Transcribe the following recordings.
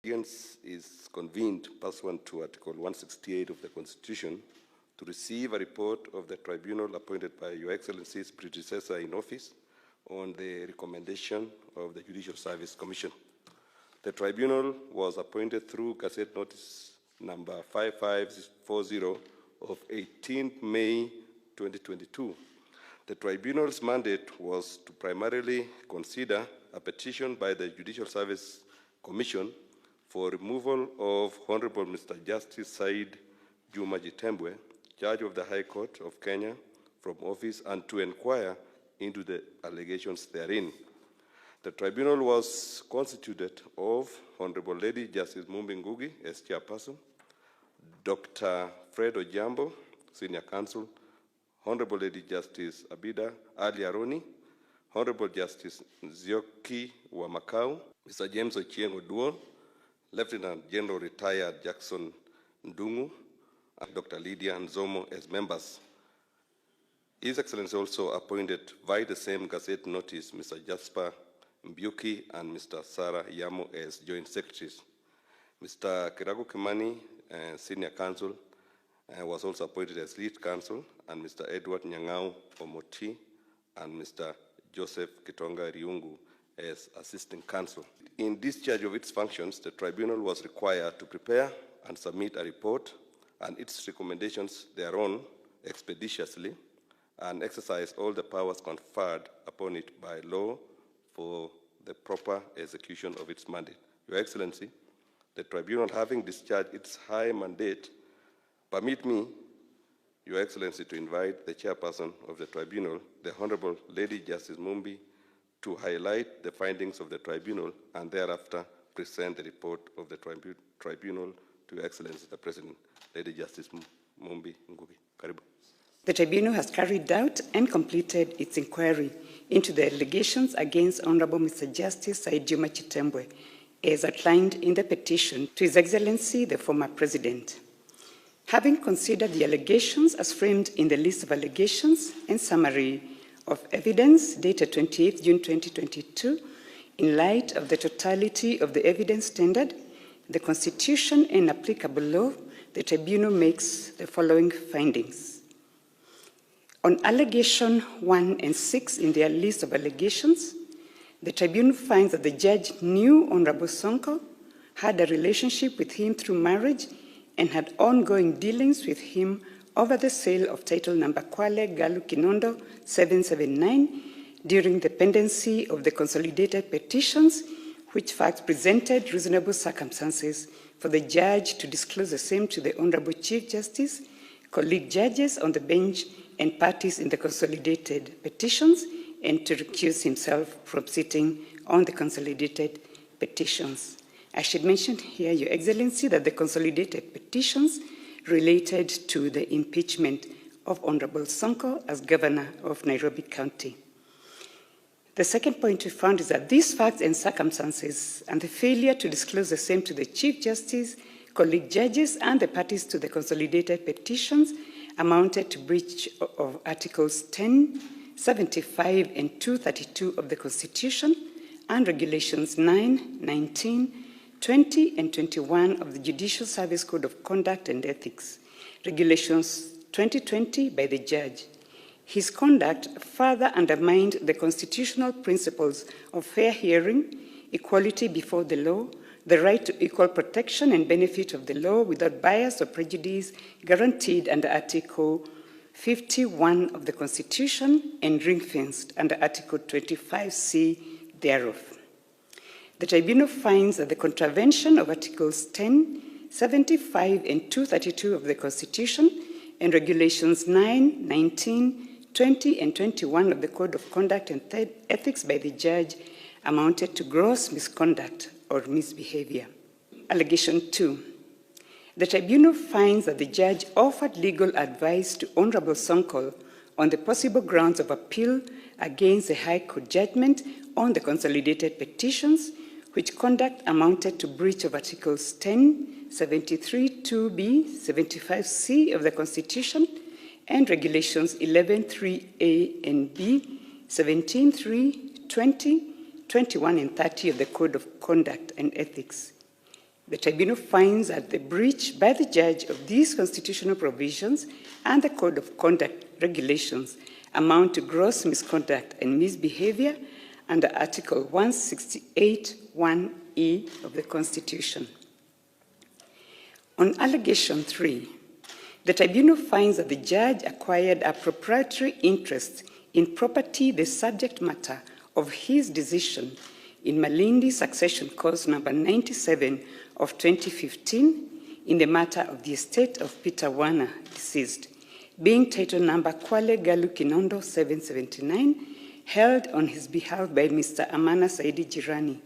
audience is convened pursuant to Article 168 of the Constitution to receive a report of the tribunal appointed by Your Excellency's predecessor in office on the recommendation of the Judicial Service Commission. The tribunal was appointed through Gazette Notice number 5540 of 18th May 2022. The tribunal's mandate was to primarily consider a petition by the Judicial Service Commission for removal of Honorable Mr. Justice Said Juma Chitembwe, Judge of the High Court of Kenya, from office and to inquire into the allegations therein. The tribunal was constituted of Honorable Lady Justice Mumbi Ngugi as chairperson, Dr. Fred Ojambo, Senior Counsel, Honorable Lady Justice Abida Ali Aroni, Honorable Justice Nzioki Wamakau, Mr. James Ochieng Oduor, Lieutenant General Retired Jackson Ndungu, and Dr. Lydia Nzomo as members. His Excellency also appointed by the same Gazette Notice Mr. Jasper Mbuki and Mr. Sarah Yamo as joint secretaries. Mr. Kirago Kimani, Senior Counsel, was also appointed as lead counsel, and Mr. Edward Nyang'au Omoti and Mr. Joseph Kitonga Riungu as assistant counsel. In discharge of its functions, the tribunal was required to prepare and submit a report and its recommendations thereon expeditiously and exercise all the powers conferred upon it by law for the proper execution of its mandate. Your Excellency, the tribunal, having discharged its high mandate, permit me, Your Excellency, to invite the chairperson of the tribunal, the Honorable Lady Justice Mumbi, to highlight the findings of the tribunal and thereafter present the report of the tribunal to Your Excellency, the President. Lady Justice Mumbi Ngugi. Karibu. The tribunal has carried out and completed its inquiry into the allegations against Honorable Mr. Justice Said Juma Chitembwe, as outlined in the petition to His Excellency, the former President. Having considered the allegations as framed in the list of allegations and summary of evidence dated 28 June 2022, in light of the totality of the evidence standard, the Constitution and applicable law, the tribunal makes the following findings. On allegation 1 and 6 in their list of allegations, the tribunal finds that the judge knew Honorable Sonko, had a relationship with him through marriage, and had ongoing dealings with him over the sale of title number Kwale Galu Kinondo 779 during the pendency of the consolidated petitions, which facts presented reasonable circumstances for the judge to disclose the same to the Honorable Chief Justice, colleague judges on the bench, and parties in the consolidated petitions, and to recuse himself from sitting on the consolidated petitions. I should mention here, Your Excellency, that the consolidated petitions related to the impeachment of Honorable Sonko as Governor of Nairobi County. The second point we found is that these facts and circumstances and the failure to disclose the same to the Chief Justice, colleague judges, and the parties to the consolidated petitions amounted to breach of Articles 10, 75, and 232 of the Constitution and Regulations 9, 19, 20, and 21 of the Judicial Service Code of Conduct and Ethics, Regulations 2020 by the judge. His conduct further undermined the constitutional principles of fair hearing, equality before the law, the right to equal protection and benefit of the law without bias or prejudice guaranteed under Article 51 of the Constitution and ring-fenced under Article 25C thereof. The tribunal finds that the contravention of Articles 10, 75, and 232 of the Constitution and Regulations 9, 19, 20, and 21 of the Code of Conduct and Ethics by the judge amounted to gross misconduct or misbehavior. Allegation 2. The tribunal finds that the judge offered legal advice to Honorable Sonko on the possible grounds of appeal against the High Court judgment on the consolidated petitions, which conduct amounted to breach of Articles 10, 73, 2B, 75C of the Constitution and Regulations 11.3A and B, 17.3, 20, 21, and 30 of the Code of Conduct and Ethics. The tribunal finds that the breach by the judge of these constitutional provisions and the Code of Conduct regulations amount to gross misconduct and misbehavior under Article 168(1)(e) of the Constitution. On allegation 3, the tribunal finds that the judge acquired a proprietary interest in property, the subject matter of his decision in Malindi Succession Cause number 97 of 2015 in the matter of the estate of Peter Warner, deceased, being title number Kwale Galu Kinondo 779, held on his behalf by Mr. Amana Saidi Jirani.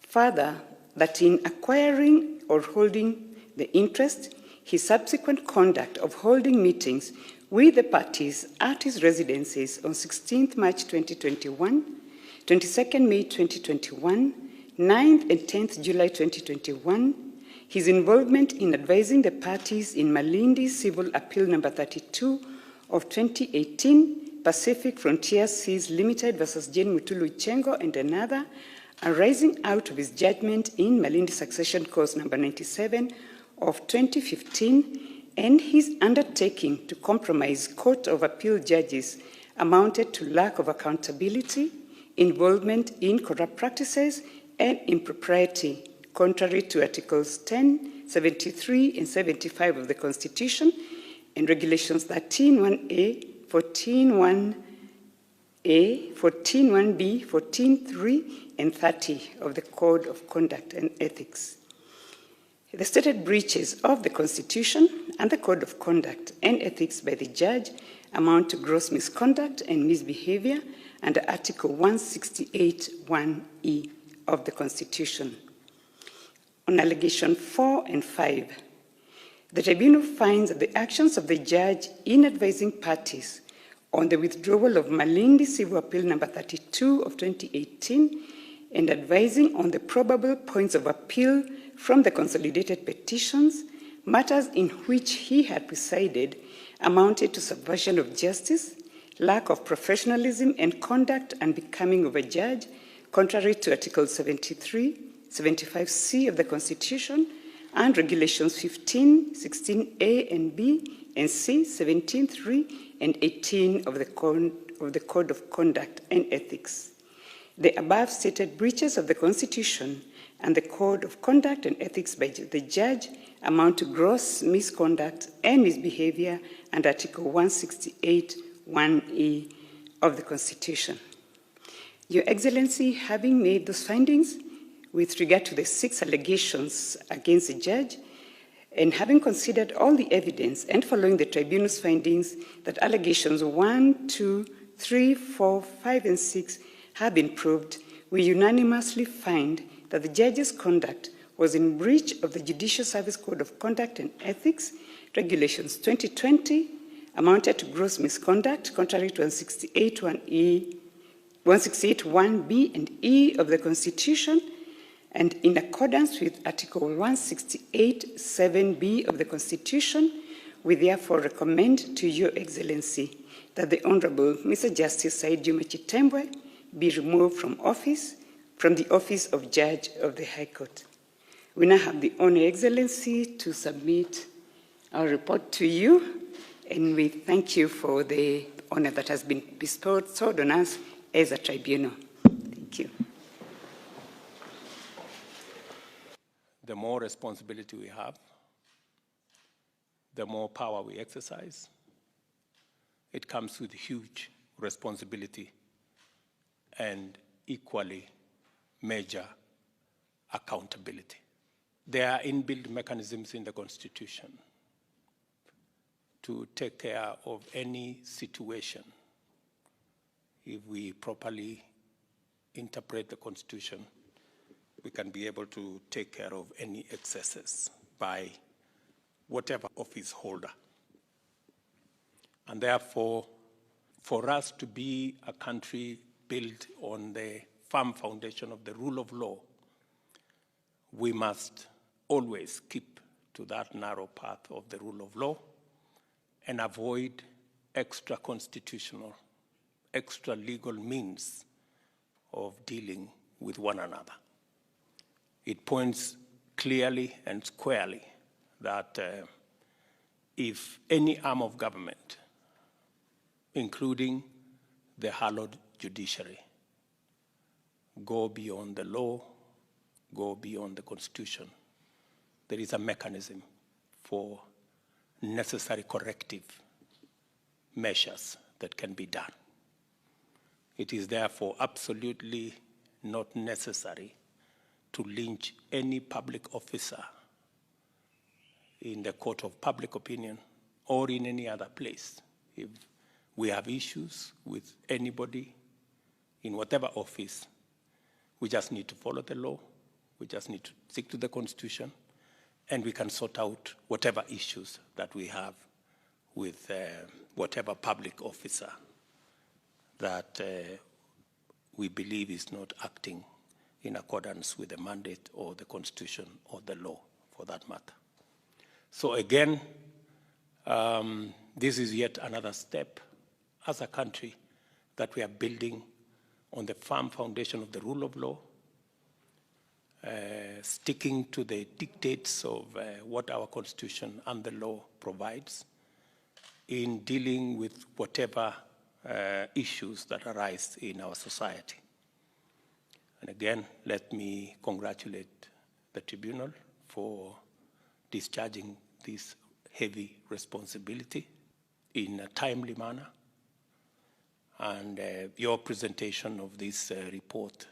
Further, that in acquiring or holding the interest, his subsequent conduct of holding meetings with the parties at his residences on 16th March 2021, 22nd May 2021, 9th and 10th July 2021, his involvement in advising the parties in Malindi Civil Appeal number 32 of 2018, Pacific Frontier Seas Limited versus Jane Mutulu Chengo and another, arising out of his judgment in Malindi Succession Cause number 97 of 2015, and his undertaking to compromise Court of Appeal judges amounted to lack of accountability, involvement in corrupt practices, and impropriety, contrary to Articles 10, 73, and 75 of the Constitution, and Regulations 13(1)(a), 14(1)(a), 14(1)(b), 14(3), and 30 of the Code of Conduct and Ethics. The stated breaches of the Constitution and the Code of Conduct and Ethics by the judge amount to gross misconduct and misbehavior under Article 168(1)(e) of the Constitution. On allegation 4 and 5, the tribunal finds that the actions of the judge in advising parties on the withdrawal of Malindi Civil Appeal number 32 of 2018 and advising on the probable points of appeal from the consolidated petitions, matters in which he had presided amounted to subversion of justice, lack of professionalism and conduct unbecoming of a judge, contrary to Article 73, 75C of the Constitution, and Regulations 15, 16A and B, and C, 17.3 and 18 of the Code of Conduct and Ethics. The above stated breaches of the Constitution and the Code of Conduct and Ethics by the judge amount to gross misconduct and misbehavior under Article 168(1)(e) of the Constitution. Your Excellency, having made those findings with regard to the 6 allegations against the judge, and having considered all the evidence and following the tribunal's findings that allegations 1, 2, 3, 4, 5, and 6 have been proved, we unanimously find that the judge's conduct was in breach of the Judicial Service Code of Conduct and Ethics, Regulations 2020, amounted to gross misconduct, contrary to 168(1)(b) and E of the Constitution, and in accordance with Article 168(7)(b) of the Constitution, we therefore recommend to Your Excellency that the Honorable Mr. Justice Said Juma Chitembwe be removed from the office of Judge of the High Court. We now have the honor, Excellency, to submit our report to you, and we thank you for the honor that has been bestowed on us as a tribunal. Thank you. The more responsibility we have, the more power we exercise. It comes with huge responsibility and equally major accountability. There are inbuilt mechanisms in the Constitution to take care of any situation. If we properly interpret the Constitution, we can be able to take care of any excesses by whatever office holder. And therefore, for us to be a country built on the firm foundation of the rule of law, we must always keep to that narrow path of the rule of law and avoid extra-constitutional, extra-legal means of dealing with one another. It points clearly and squarely that if any arm of government, including the hallowed judiciary, go beyond the law, go beyond the Constitution, there is a mechanism for necessary corrective measures that can be done. It is therefore absolutely not necessary to lynch any public officer in the court of public opinion or in any other place. If we have issues with anybody in whatever office, we just need to follow the law, we just need to stick to the Constitution, and we can sort out whatever issues that we have with whatever public officer that we believe is not acting in accordance with the mandate or the Constitution or the law, for that matter. So again, this is yet another step as a country that we are building on the firm foundation of the rule of law, sticking to the dictates of what our Constitution and the law provides in dealing with whatever issues that arise in our society. And again, let me congratulate the tribunal for discharging this heavy responsibility in a timely manner. And your presentation of this report,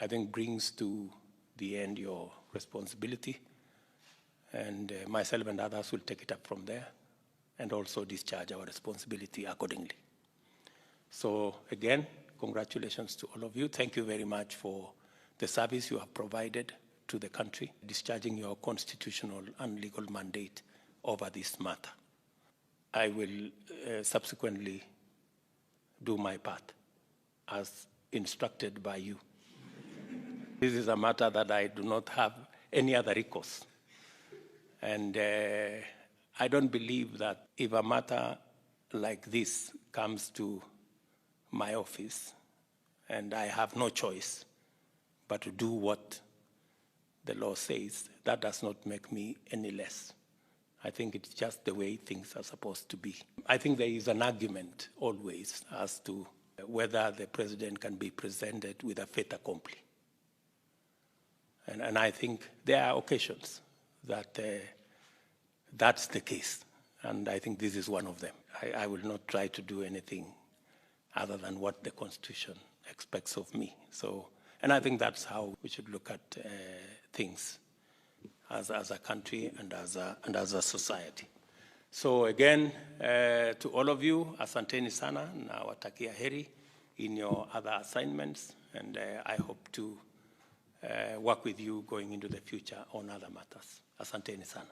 I think, brings to the end your responsibility. And myself and others will take it up from there and also discharge our responsibility accordingly. So again, congratulations to all of you. Thank you very much for the service you have provided to the country, discharging your constitutional and legal mandate over this matter. I will subsequently do my part as instructed by you. This is a matter that I do not have any other recourse. And I don't believe that if a matter like this comes to my office and I have no choice but to do what the law says, that does not make me any less. I think it's just the way things are supposed to be. I think there is an argument always as to whether the president can be presented with a fait accompli. And I think there are occasions that that's the case. And I think this is one of them. I will not try to do anything other than what the Constitution expects of me. So, and I think that's how we should look at things as a country and as a society. So again, to all of you, asanteni sana, nawatakia heri in your other assignments, and I hope to work with you going into the future on other matters. Asanteni sana.